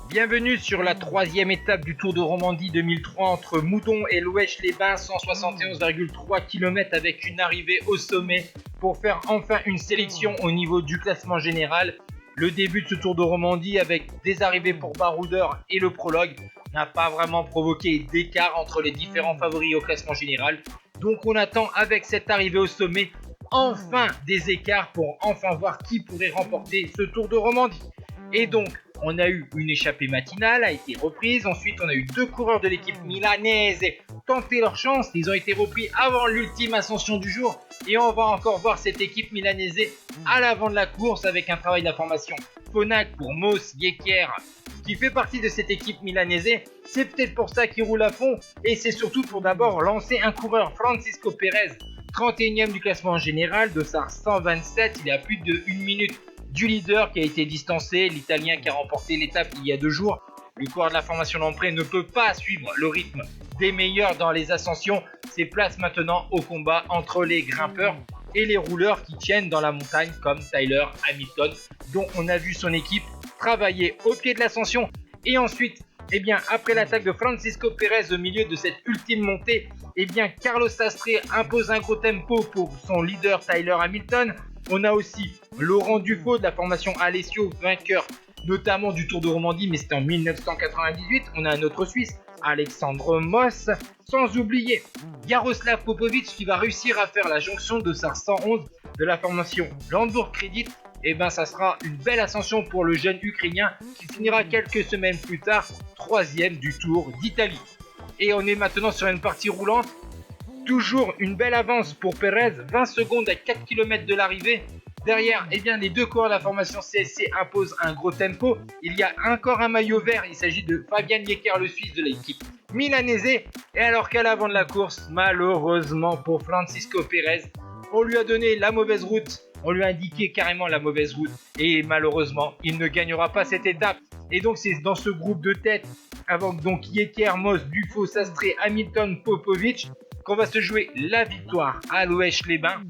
Bienvenue sur la troisième étape du Tour de Romandie 2003 entre Moudon et Loëche-les-Bains, 171,3 km avec une arrivée au sommet pour faire enfin une sélection au niveau du classement général. Le début de ce Tour de Romandie avec des arrivées pour baroudeurs et le prologue n'a pas vraiment provoqué d'écart entre les différents favoris au classement général. Donc on attend avec cette arrivée au sommet enfin des écarts pour enfin voir qui pourrait remporter ce Tour de Romandie. Et donc on a eu une échappée matinale, a été reprise. Ensuite, on a eu deux coureurs de l'équipe milanaise tenter leur chance. Ils ont été repris avant l'ultime ascension du jour. Et on va encore voir cette équipe milanaise à l'avant de la course avec un travail d'information Phonak pour Moos Yekier qui fait partie de cette équipe milanaise. C'est peut-être pour ça qu'il roule à fond. Et c'est surtout pour d'abord lancer un coureur, Francisco Pérez, 31e du classement général, dossard 127. Il est à plus de 1 minute du leader qui a été distancé, l'Italien qui a remporté l'étape il y a 2 jours. Le coureur de la formation Lamprey ne peut pas suivre le rythme des meilleurs dans les ascensions. C'est place maintenant au combat entre les grimpeurs et les rouleurs qui tiennent dans la montagne comme Tyler Hamilton, dont on a vu son équipe travailler au pied de l'ascension. Et ensuite, après l'attaque de Francisco Pérez au milieu de cette ultime montée, Carlos Sastre impose un gros tempo pour son leader Tyler Hamilton. On a aussi Laurent Dufaux de la formation Alessio, vainqueur notamment du Tour de Romandie, mais c'était en 1998. On a un autre Suisse, Alexandre Moss. Sans oublier Jaroslav Popovic qui va réussir à faire la jonction de sa 111 de la formation Landbourg Credit. Ça sera une belle ascension pour le jeune Ukrainien qui finira quelques semaines plus tard 3e du Tour d'Italie. Et on est maintenant sur une partie roulante. Toujours une belle avance pour Pérez, 20 secondes à 4 km de l'arrivée. Derrière, les deux coureurs de la formation CSC imposent un gros tempo. Il y a encore un maillot vert, il s'agit de Fabian Yekier, le Suisse de l'équipe milanaise. Et alors qu'à l'avant de la course, malheureusement pour Francisco Pérez, on lui a donné la mauvaise route. On lui a indiqué carrément la mauvaise route. Et malheureusement, il ne gagnera pas cette étape. Et donc c'est dans ce groupe de tête, avec donc Yekier, Moss, Dufaux, Sastre, Hamilton, Popovic, qu'on va se jouer la victoire à Loëche-les-Bains.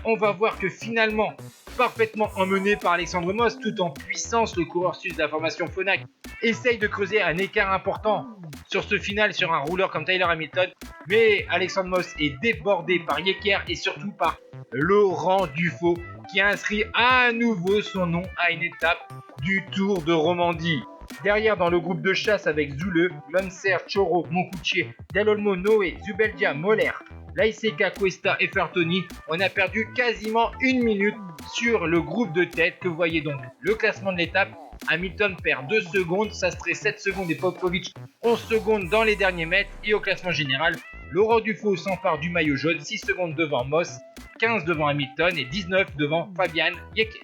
On va voir que finalement, parfaitement emmené par Alexandre Moss, tout en puissance, le coureur suisse de la formation Phonak essaye de creuser un écart important sur ce final sur un rouleur comme Tyler Hamilton. Mais Alexandre Moss est débordé par Yekier et surtout par Laurent Dufaux qui a inscrit à nouveau son nom à une étape du Tour de Romandie. Derrière, dans le groupe de chasse avec Zule, Lancer, Choro, Moncoutier, Del Olmo, Noé, Zubeldia, Moller, Laiseka, Cuesta et Fertoni, on a perdu quasiment 1 minute sur le groupe de tête que vous voyez donc. Le classement de l'étape, Hamilton perd 2 secondes, Sastre 7 secondes et Popovic 11 secondes dans les derniers mètres. Et au classement général, Laurent Dufaux s'empare du maillot jaune, 6 secondes devant Moss, 15 devant Hamilton et 19 devant Fabian Yekier.